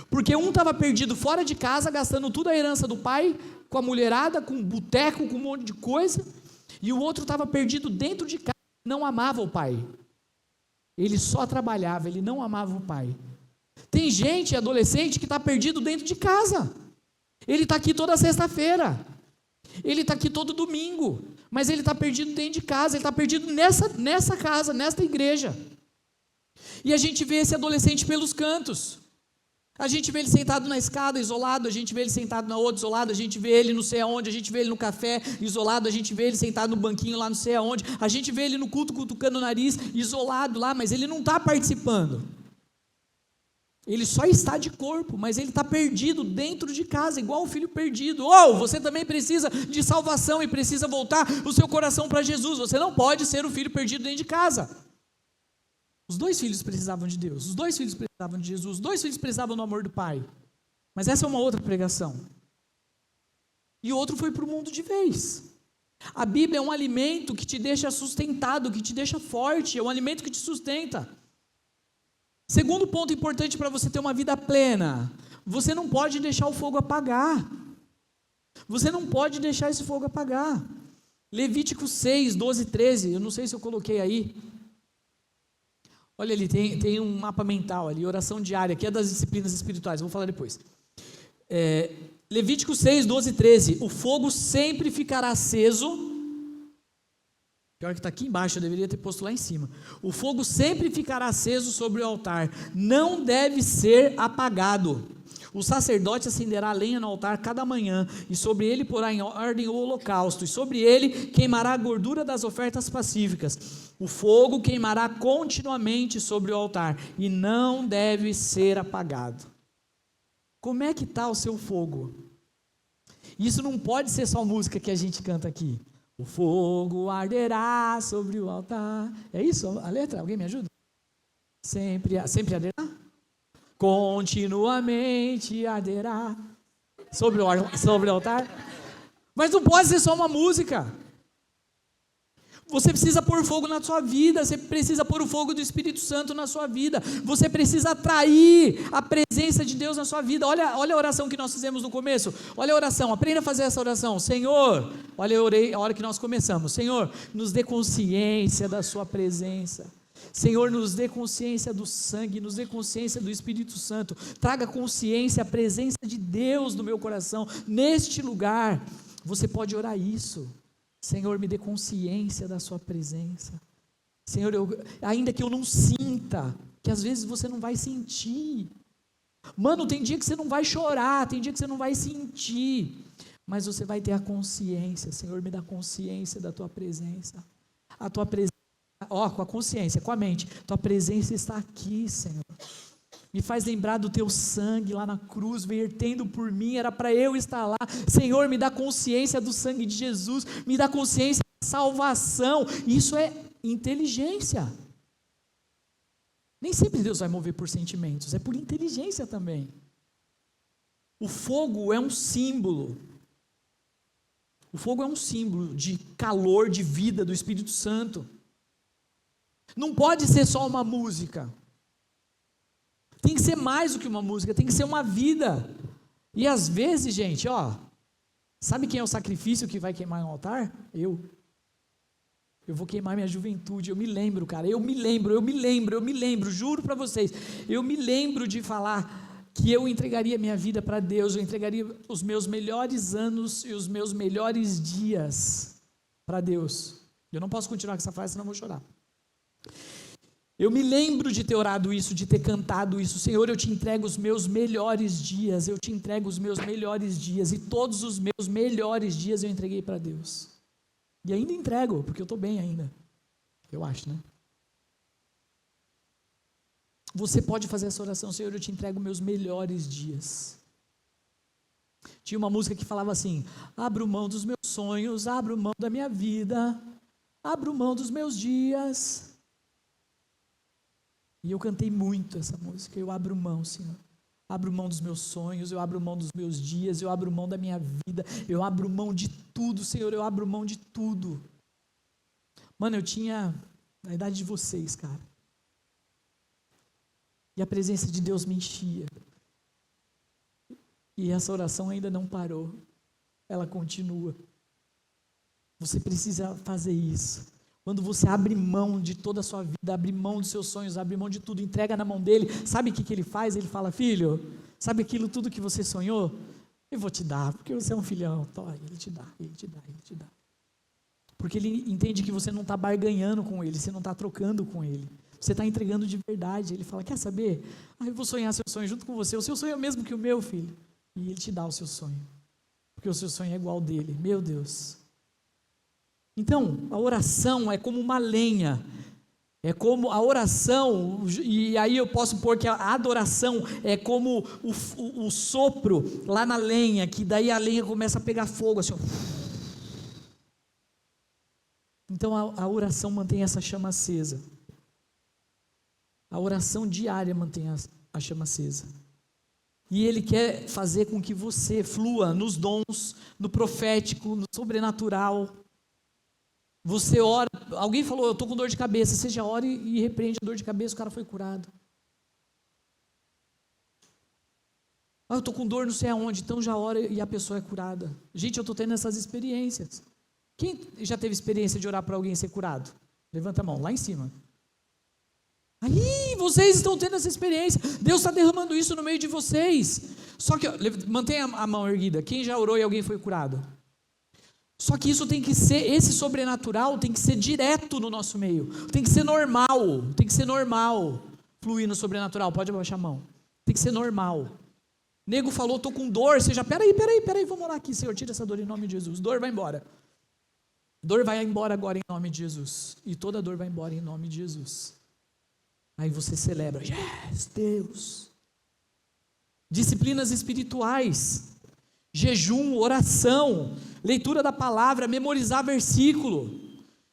Porque um estava perdido fora de casa, gastando toda a herança do pai, com a mulherada, com boteco, com um monte de coisa. E o outro estava perdido dentro de casa, não amava o pai. Ele só trabalhava, ele não amava o pai. Tem gente, adolescente, que está perdido dentro de casa. Ele está aqui toda sexta-feira. Ele está aqui todo domingo. Mas ele está perdido dentro de casa. Ele está perdido nessa casa, nesta igreja. E a gente vê esse adolescente pelos cantos. A gente vê ele sentado na escada, isolado. A gente vê ele sentado na outra, isolado. A gente vê ele não sei aonde. A gente vê ele no café, isolado. A gente vê ele sentado no banquinho lá não sei aonde. A gente vê ele no culto, cutucando o nariz, isolado lá. Mas ele não está participando. Ele só está de corpo, mas ele está perdido dentro de casa, igual o filho perdido. Você também precisa de salvação e precisa voltar o seu coração para Jesus. Você não pode ser o filho perdido dentro de casa. Os 2 filhos precisavam de Deus, os 2 filhos precisavam de Jesus, os 2 filhos precisavam do amor do pai. Mas essa é uma outra pregação. E o outro foi para o mundo de vez. A Bíblia é um alimento que te deixa sustentado, que te deixa forte, é um alimento que te sustenta. Segundo ponto importante para você ter uma vida plena, você não pode deixar o fogo apagar. Você não pode deixar esse fogo apagar. Levítico 6, 12, 13, eu não sei se eu coloquei aí. Olha ali, tem um mapa mental ali, oração diária, que é das disciplinas espirituais, vou falar depois. Levítico 6, 12 e 13, o fogo sempre ficará aceso. Pior que está aqui embaixo, eu deveria ter posto lá em cima. O fogo sempre ficará aceso sobre o altar, não deve ser apagado. O sacerdote acenderá a lenha no altar cada manhã, e sobre ele porá em ordem o holocausto, e sobre ele queimará a gordura das ofertas pacíficas. O fogo queimará continuamente sobre o altar, e não deve ser apagado. Como é que está o seu fogo? Isso não pode ser só música que a gente canta aqui. O fogo arderá sobre o altar. É isso a letra? Alguém me ajuda? Sempre arderá? Continuamente arderá sobre o altar. Mas não pode ser só uma música. Você precisa pôr fogo na sua vida, você precisa pôr o fogo do Espírito Santo na sua vida, você precisa atrair a presença de Deus na sua vida. Olha a oração que nós fizemos no começo, olha a oração, aprenda a fazer essa oração. Senhor, olha, eu orei a hora que nós começamos. Senhor, nos dê consciência da sua presença. Senhor, nos dê consciência do sangue, nos dê consciência do Espírito Santo, traga consciência, a presença de Deus no meu coração, neste lugar. Você pode orar isso. Senhor, me dê consciência da sua presença. Senhor, ainda que eu não sinta, que às vezes você não vai sentir. Mano, tem dia que você não vai chorar, tem dia que você não vai sentir, mas você vai ter a consciência. Senhor, me dá consciência da tua presença. A tua presença, com a consciência, com a mente, tua presença está aqui, Senhor. Me faz lembrar do teu sangue lá na cruz, vertendo por mim, era para eu estar lá. Senhor, me dá consciência do sangue de Jesus, me dá consciência da salvação. Isso é inteligência. Nem sempre Deus vai mover por sentimentos, é por inteligência também. O fogo é um símbolo. O fogo é um símbolo de calor, de vida do Espírito Santo. Não pode ser só uma música. Tem que ser mais do que uma música, tem que ser uma vida. E às vezes, gente, sabe quem é o sacrifício que vai queimar no altar? Eu vou queimar minha juventude. Eu me lembro, cara, eu me lembro, juro para vocês, eu me lembro de falar que eu entregaria minha vida para Deus, eu entregaria os meus melhores anos e os meus melhores dias para Deus. Eu não posso continuar com essa frase, senão eu vou chorar. Eu me lembro de ter orado isso, de ter cantado isso. Senhor, eu te entrego os meus melhores dias, eu te entrego os meus melhores dias, e todos os meus melhores dias eu entreguei para Deus. E ainda entrego, porque eu estou bem ainda. Eu acho, né? Você pode fazer essa oração: Senhor, eu te entrego meus melhores dias. Tinha uma música que falava assim: abro mão dos meus sonhos, abro mão da minha vida, abro mão dos meus dias. E eu cantei muito essa música. Eu abro mão, Senhor. Abro mão dos meus sonhos, eu abro mão dos meus dias, eu abro mão da minha vida, eu abro mão de tudo, Senhor, eu abro mão de tudo. Mano, eu tinha a idade de vocês, cara. E a presença de Deus me enchia. E essa oração ainda não parou. Ela continua. Você precisa fazer isso. Quando você abre mão de toda a sua vida, abre mão dos seus sonhos, abre mão de tudo, entrega na mão dele, sabe o que ele faz? Ele fala: filho, sabe aquilo tudo que você sonhou? Eu vou te dar, porque você é um filhão. Ele te dá. Porque ele entende que você não está barganhando com ele, você não está trocando com ele, você está entregando de verdade. Ele fala: quer saber? Eu vou sonhar seu sonho junto com você, o seu sonho é o mesmo que o meu, filho. E ele te dá o seu sonho, porque o seu sonho é igual ao dele. Meu Deus. Então, a oração é como uma lenha, é como a oração, e aí eu posso pôr que a adoração é como o sopro lá na lenha, que daí a lenha começa a pegar fogo, assim. Então a oração mantém essa chama acesa. A oração diária mantém a chama acesa. E Ele quer fazer com que você flua nos dons, no profético, no sobrenatural. Você ora, alguém falou, eu estou com dor de cabeça, você já ora e repreende a dor de cabeça, o cara foi curado. Ah, eu estou com dor não sei aonde, então já ora e a pessoa é curada. Gente, eu estou tendo essas experiências. Quem já teve experiência de orar para alguém ser curado? Levanta a mão, lá em cima. Aí, vocês estão tendo essa experiência. Deus está derramando isso no meio de vocês. Só que, mantenha a mão erguida. Quem já orou e alguém foi curado? Só que isso tem que ser, esse sobrenatural tem que ser direto no nosso meio. Tem que ser normal. Tem que ser normal. Fluir no sobrenatural. Pode abaixar a mão. Tem que ser normal. Nego falou, estou com dor. Você já, peraí, vamos orar aqui, Senhor. Tira essa dor em nome de Jesus. Dor vai embora. Dor vai embora agora em nome de Jesus. E toda dor vai embora em nome de Jesus. Aí você celebra, yes, Deus. Disciplinas espirituais, jejum, oração, leitura da palavra, memorizar versículo.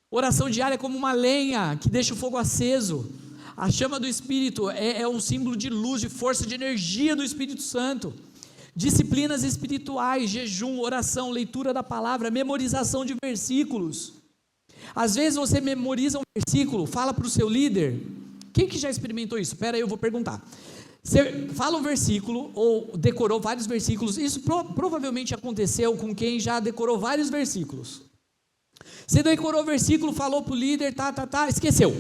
Oração diária como uma lenha que deixa o fogo aceso. A chama do Espírito é um símbolo de luz, de força, de energia do Espírito Santo. Disciplinas espirituais, jejum, oração, leitura da palavra, memorização de versículos. Às vezes você memoriza um versículo, fala para o seu líder. Quem que já experimentou isso? Espera aí, eu vou perguntar. Você fala um versículo ou decorou vários versículos. Isso provavelmente aconteceu com quem já decorou vários versículos. Você decorou o versículo, falou para o líder, esqueceu.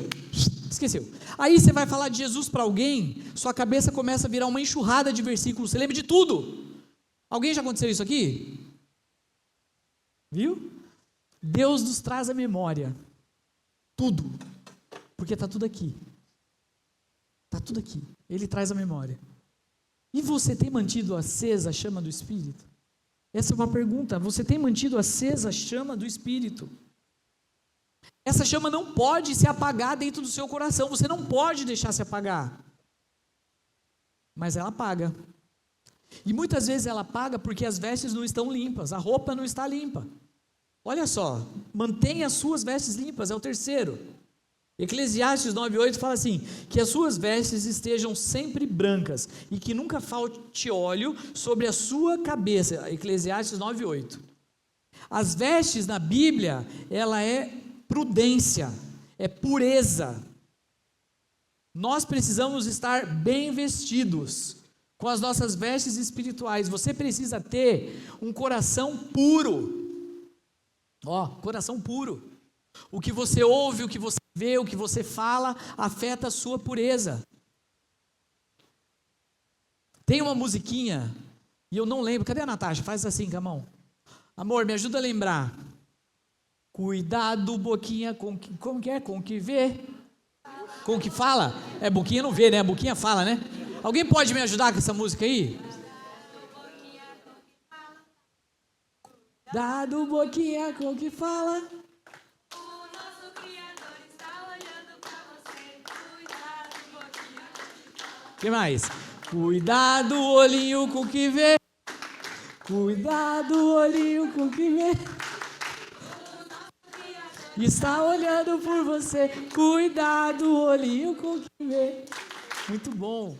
Aí você vai falar de Jesus para alguém, sua cabeça começa a virar uma enxurrada de versículos. Você lembra de tudo. Alguém já aconteceu isso aqui? Viu? Deus nos traz a memória. Tudo. Porque está tudo aqui. Está tudo aqui. Ele traz a memória. E você tem mantido acesa a chama do Espírito? Essa é uma pergunta. Você tem mantido acesa a chama do Espírito? Essa chama não pode se apagar dentro do seu coração. Você não pode deixar se apagar. Mas ela apaga. E muitas vezes ela apaga porque as vestes não estão limpas. A roupa não está limpa. Olha só. Mantenha as suas vestes limpas. É o terceiro. Eclesiastes 9:8 fala assim, que as suas vestes estejam sempre brancas e que nunca falte óleo sobre a sua cabeça. Eclesiastes 9:8. As vestes na Bíblia, ela é prudência, é pureza. Nós precisamos estar bem vestidos com as nossas vestes espirituais. Você precisa ter um coração puro. Coração puro. O que você ouve, o que você vê, o que você fala, afeta a sua pureza. Tem uma musiquinha, e eu não lembro, cadê a Natasha? Faz assim com a mão. Amor, me ajuda a lembrar. Cuidado, boquinha, como que é? Com o que vê? Com o que fala? É, boquinha não vê, né? A boquinha fala, né? Alguém pode me ajudar com essa música aí? Cuidado, boquinha, com o que fala. O que mais? Cuidado, olhinho com o que vê. Cuidado, olhinho com o que vê. Está olhando por você. Cuidado, olhinho com o que vê. Muito bom.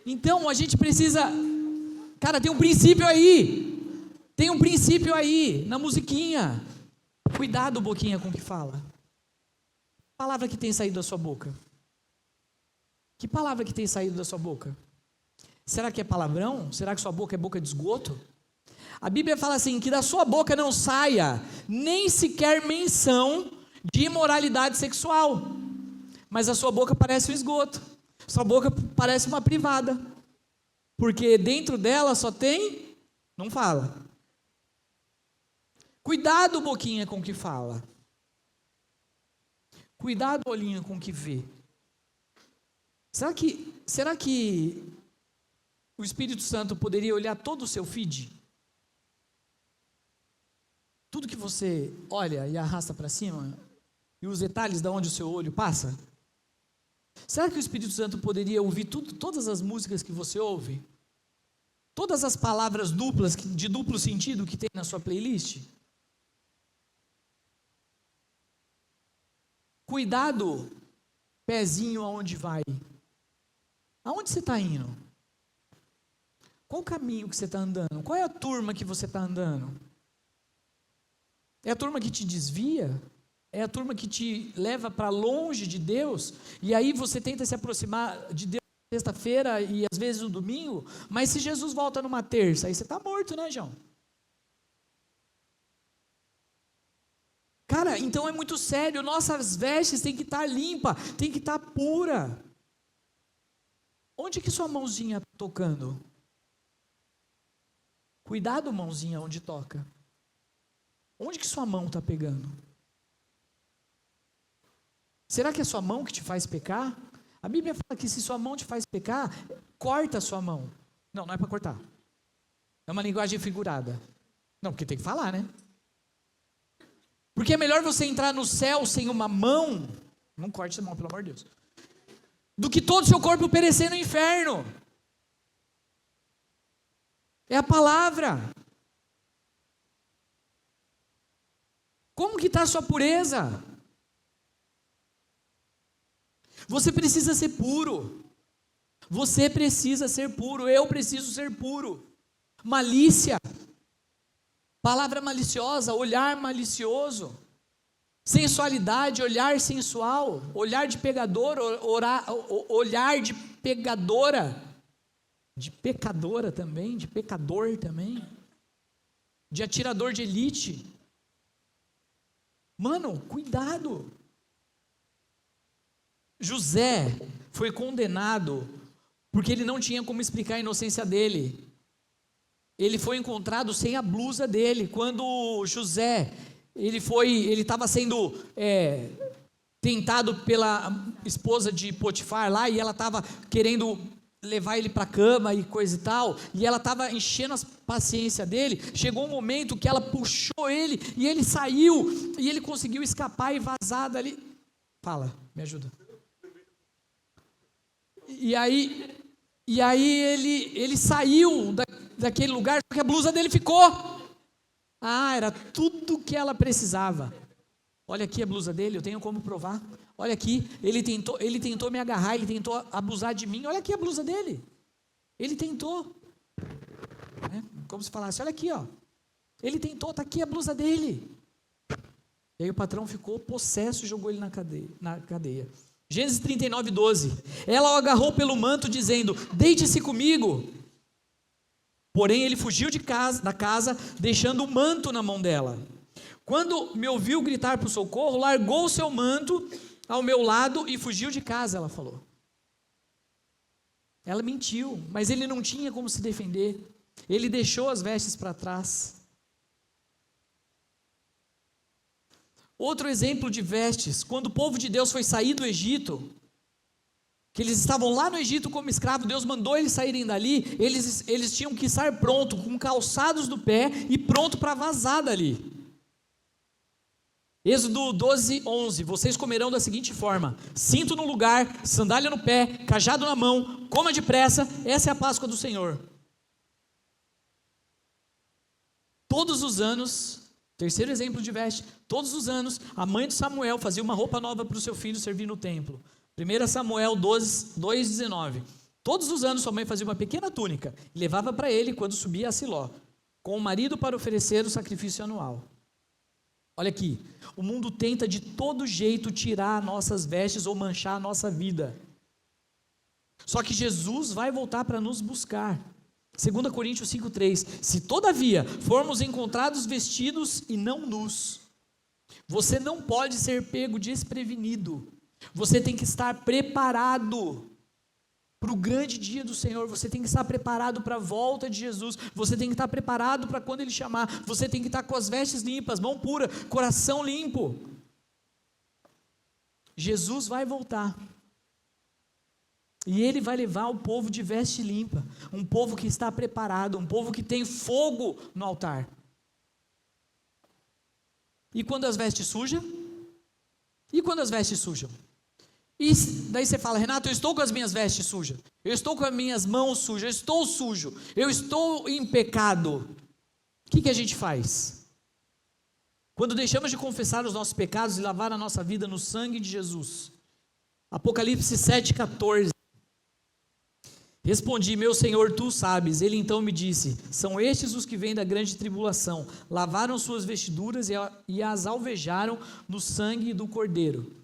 Então a gente precisa. Cara, tem um princípio aí. Tem um princípio aí na musiquinha. Cuidado, boquinha, com o que fala. Que palavra que tem saído da sua boca? Que palavra que tem saído da sua boca? Será que é palavrão? Será que sua boca é boca de esgoto? A Bíblia fala assim, que da sua boca não saia nem sequer menção de imoralidade sexual. Mas a sua boca parece um esgoto. Sua boca parece uma privada. Porque dentro dela só tem, não fala. Cuidado, boquinha, com o que fala. Cuidado, olhinho, com o que vê. Será que o Espírito Santo poderia olhar todo o seu feed? Tudo que você olha e arrasta para cima, e os detalhes de onde o seu olho passa? Será que o Espírito Santo poderia ouvir todas as músicas que você ouve? Todas as palavras duplas, de duplo sentido que tem na sua playlist? Cuidado pezinho aonde vai? Aonde você está indo? Qual o caminho que você está andando? Qual é a turma que você está andando? É a turma que te desvia? É a turma que te leva para longe de Deus? E aí você tenta se aproximar de Deus na sexta-feira e às vezes no domingo? Mas se Jesus volta numa terça, aí você está morto, né, João? Cara, então é muito sério. Nossas vestes têm que estar limpas, têm que estar pura. Onde que sua mãozinha está tocando? Cuidado, mãozinha, onde toca. Onde que sua mão está pegando? Será que é sua mão que te faz pecar? A Bíblia fala que se sua mão te faz pecar, corta a sua mão. Não, não é para cortar. É uma linguagem figurada. Não, porque tem que falar, né? Porque é melhor você entrar no céu sem uma mão, não corte a mão, pelo amor de Deus, do que todo o seu corpo perecer no inferno. É a palavra. Como que está a sua pureza? Você precisa ser puro. Você precisa ser puro. Eu preciso ser puro. Malícia. Palavra maliciosa, olhar malicioso. Sensualidade, olhar sensual. Olhar de pegador, olhar de pegadora. De pecadora também, de pecador também. De atirador de elite. Mano, cuidado. José foi condenado porque ele não tinha como explicar a inocência dele. Ele foi encontrado sem a blusa dele. Quando José, ele estava sendo tentado pela esposa de Potifar lá, e ela estava querendo levar ele para a cama e coisa e tal, e ela estava enchendo a paciência dele. Chegou um momento que ela puxou ele, e ele saiu, e ele conseguiu escapar e vazar dali. Fala, me ajuda. E aí ele saiu daquele lugar, porque a blusa dele ficou. Era tudo que ela precisava. Olha aqui a blusa dele, eu tenho como provar. Olha aqui, ele tentou me agarrar, ele tentou abusar de mim. Olha aqui a blusa dele. Ele tentou. Como se falasse, olha aqui, ó. Ele tentou, está aqui a blusa dele. E aí o patrão ficou possesso e jogou ele na cadeia. Gênesis 39, 12. Ela o agarrou pelo manto, dizendo: deite-se comigo. Porém ele fugiu da casa, deixando o manto na mão dela. Quando me ouviu gritar por socorro, largou o seu manto ao meu lado e fugiu de casa, ela falou. Ela mentiu, mas ele não tinha como se defender. Ele deixou as vestes para trás. Outro exemplo de vestes, quando o povo de Deus foi sair do Egito, que eles estavam lá no Egito como escravos, Deus mandou eles saírem dali, eles tinham que estar pronto, com calçados do pé e pronto para vazar dali. Êxodo 12, 11, vocês comerão da seguinte forma: cinto no lugar, sandália no pé, cajado na mão, coma depressa, essa é a Páscoa do Senhor. Todos os anos, terceiro exemplo de veste, todos os anos, a mãe de Samuel fazia uma roupa nova para o seu filho servir no templo. 1 Samuel 12, 2,19. Todos os anos sua mãe fazia uma pequena túnica e levava para ele quando subia a Siló, com o marido para oferecer o sacrifício anual. Olha aqui, o mundo tenta de todo jeito tirar nossas vestes ou manchar a nossa vida. Só que Jesus vai voltar para nos buscar. 2 Coríntios 5,3. Se todavia formos encontrados vestidos e não nus, você não pode ser pego desprevenido. Você tem que estar preparado para o grande dia do Senhor. Você tem que estar preparado para a volta de Jesus. Você tem que estar preparado para quando Ele chamar. Você tem que estar com as vestes limpas, mão pura, coração limpo. Jesus vai voltar. E Ele vai levar o povo de veste limpa. Um povo que está preparado, um povo que tem fogo no altar. E quando as vestes sujam? E quando as vestes sujam? E daí você fala: Renato, eu estou com as minhas vestes sujas, eu estou com as minhas mãos sujas, eu estou sujo, eu estou em pecado. O que a gente faz? Quando deixamos de confessar os nossos pecados e lavar a nossa vida no sangue de Jesus, Apocalipse 7,14. Respondi, meu Senhor, tu sabes. Ele então me disse, são estes os que vêm da grande tribulação, lavaram suas vestiduras e as alvejaram no sangue do Cordeiro.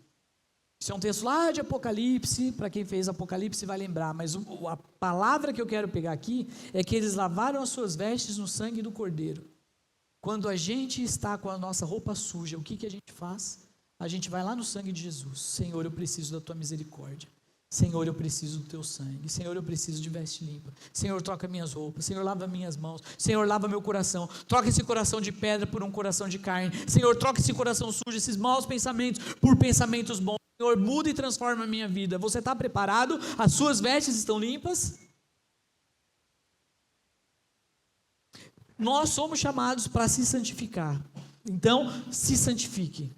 Isso é um texto lá de Apocalipse, para quem fez Apocalipse vai lembrar, mas a palavra que eu quero pegar aqui é que eles lavaram as suas vestes no sangue do Cordeiro. Quando a gente está com a nossa roupa suja, o que a gente faz? A gente vai lá no sangue de Jesus. Senhor, eu preciso da tua misericórdia. Senhor, eu preciso do teu sangue. Senhor, eu preciso de veste limpa. Senhor, troca minhas roupas. Senhor, lava minhas mãos. Senhor, lava meu coração. Troca esse coração de pedra por um coração de carne. Senhor, troca esse coração sujo, esses maus pensamentos por pensamentos bons. Senhor, muda e transforma a minha vida. Você está preparado? As suas vestes estão limpas? Nós somos chamados para se santificar. Então, se santifique.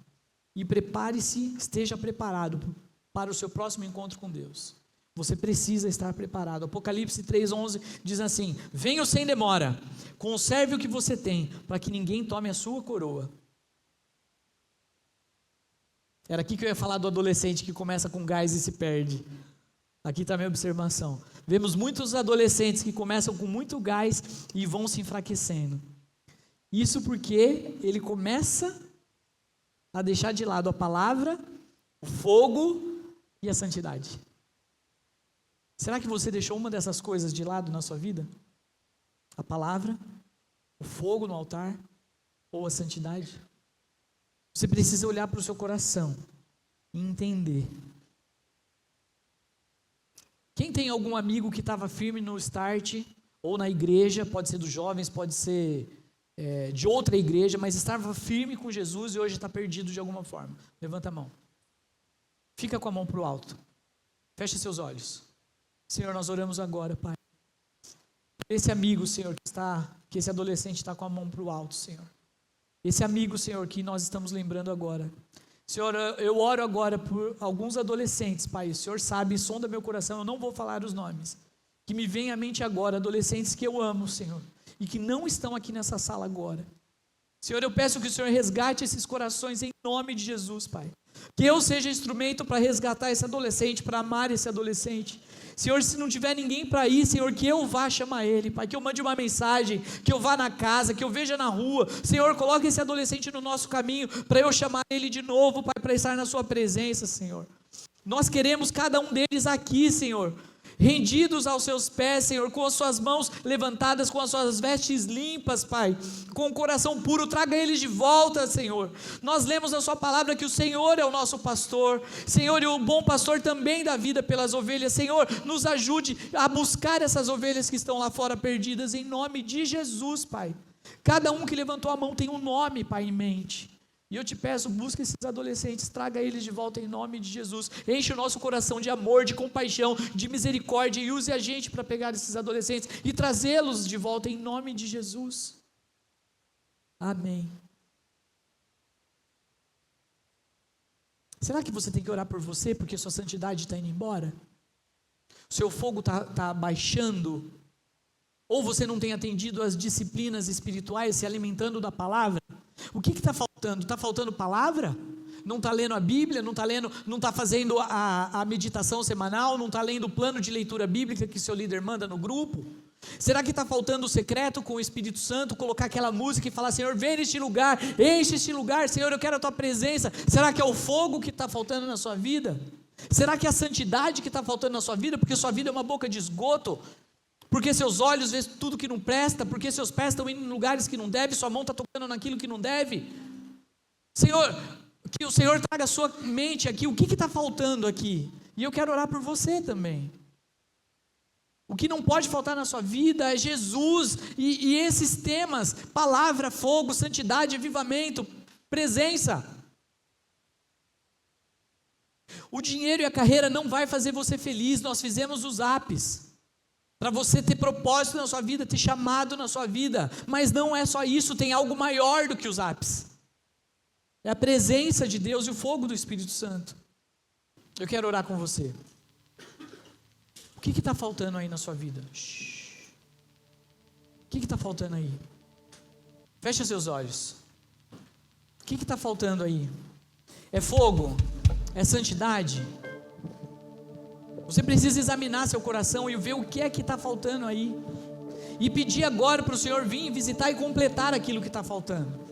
E prepare-se, esteja preparado para o seu próximo encontro com Deus. Você precisa estar preparado. Apocalipse 3,11 diz assim: venha sem demora, conserve o que você tem, para que ninguém tome a sua coroa. Era aqui que eu ia falar do adolescente que começa com gás e se perde. Aqui está a minha observação. Vemos muitos adolescentes que começam com muito gás e vão se enfraquecendo. Isso porque ele começa a deixar de lado a palavra, o fogo e a santidade. Será que você deixou uma dessas coisas de lado na sua vida? A palavra, o fogo no altar ou a santidade? Você precisa olhar para o seu coração e entender. Quem tem algum amigo que estava firme no start ou na igreja, pode ser dos jovens, pode ser de outra igreja, mas estava firme com Jesus e hoje está perdido de alguma forma? Levanta a mão. Fica com a mão para o alto. Feche seus olhos. Senhor, nós oramos agora, Pai. Esse amigo, Senhor, que esse adolescente está com a mão para o alto, Senhor. Esse amigo, Senhor, que nós estamos lembrando agora. Senhor, eu oro agora por alguns adolescentes, Pai. O Senhor sabe, sonda meu coração, eu não vou falar os nomes. Que me vem à mente agora, adolescentes que eu amo, Senhor, e que não estão aqui nessa sala agora. Senhor, eu peço que o Senhor resgate esses corações em nome de Jesus, Pai. Que eu seja instrumento para resgatar esse adolescente, para amar esse adolescente. Senhor, se não tiver ninguém para ir, Senhor, que eu vá chamar ele, Pai, que eu mande uma mensagem, que eu vá na casa, que eu veja na rua. Senhor, coloque esse adolescente no nosso caminho, para eu chamar ele de novo, Pai, para estar na sua presença, Senhor. Nós queremos cada um deles aqui, Senhor, rendidos aos seus pés, Senhor, com as suas mãos levantadas, com as suas vestes limpas, Pai, com o coração puro. Traga eles de volta, Senhor. Nós lemos na sua palavra que o Senhor é o nosso pastor, Senhor, e o bom pastor também dá vida pelas ovelhas. Senhor, nos ajude a buscar essas ovelhas que estão lá fora perdidas, em nome de Jesus, Pai. Cada um que levantou a mão tem um nome, Pai, em mente. E eu te peço, busca esses adolescentes, traga eles de volta em nome de Jesus. Enche o nosso coração de amor, de compaixão, de misericórdia, e use a gente para pegar esses adolescentes e trazê-los de volta em nome de Jesus. Amém. Será que você tem que orar por você porque sua santidade está indo embora? O seu fogo está baixando? Ou você não tem atendido às disciplinas espirituais, se alimentando da palavra? O que está faltando? Está faltando palavra? Não está lendo a Bíblia? Não está fazendo a meditação semanal? Não está lendo o plano de leitura bíblica que seu líder manda no grupo? Será que está faltando o secreto com o Espírito Santo? Colocar aquela música e falar: Senhor, vem neste lugar, enche este lugar, Senhor, eu quero a tua presença. Será que é o fogo que está faltando na sua vida? Será que é a santidade que está faltando na sua vida? Porque sua vida é uma boca de esgoto? Porque seus olhos veem tudo que não presta, porque seus pés estão indo em lugares que não deve, sua mão está tocando naquilo que não deve. Senhor, que o Senhor traga a sua mente aqui, o que está faltando aqui? E eu quero orar por você também. O que não pode faltar na sua vida é Jesus, e esses temas: palavra, fogo, santidade, avivamento, presença. O dinheiro e a carreira não vai fazer você feliz. Nós fizemos os apps para você ter propósito na sua vida, ter chamado na sua vida, mas não é só isso, tem algo maior do que os apps, é a presença de Deus e o fogo do Espírito Santo. Eu quero orar com você. O que está faltando aí na sua vida? O que está faltando aí? Fecha seus olhos. O que está faltando aí? É fogo? É santidade? Você precisa examinar seu coração e ver o que é que está faltando aí. E pedir agora para o Senhor vir visitar e completar aquilo que está faltando.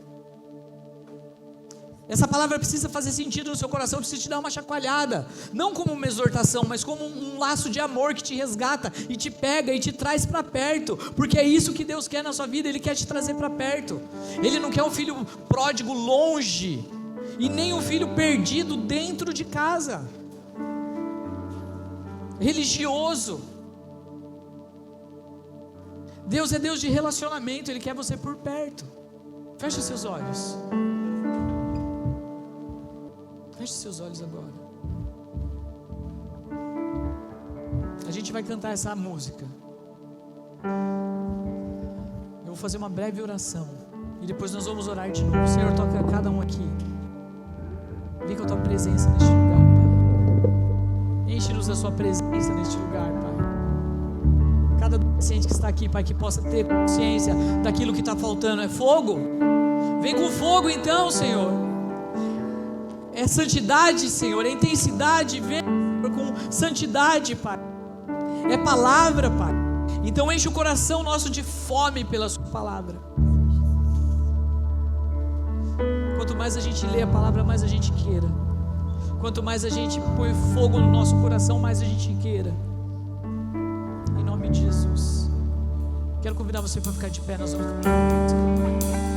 Essa palavra precisa fazer sentido no seu coração, precisa te dar uma chacoalhada, não como uma exortação, mas como um laço de amor que te resgata e te pega e te traz para perto, porque é isso que Deus quer na sua vida. Ele quer te trazer para perto. Ele não quer um filho pródigo longe, e nem um filho perdido dentro de casa, religioso. Deus é Deus de relacionamento, Ele quer você por perto. Feche os seus olhos. Feche seus olhos agora. A gente vai cantar essa música. Eu vou fazer uma breve oração e depois nós vamos orar de novo. Senhor, toca cada um aqui. Vem com a tua presença neste lugar, Pai. Enche-nos da sua presença neste lugar, Pai. Cada adolescente que está aqui, Pai, que possa ter consciência daquilo que está faltando. É fogo? Vem com fogo então, Senhor. É santidade, Senhor, é intensidade, vem com santidade, Pai. É palavra, Pai. Então enche o coração nosso de fome pela sua palavra. Quanto mais a gente lê a palavra, mais a gente queira. Quanto mais a gente põe fogo no nosso coração, mais a gente queira. Em nome de Jesus. Quero convidar você para ficar de pé, nós vamos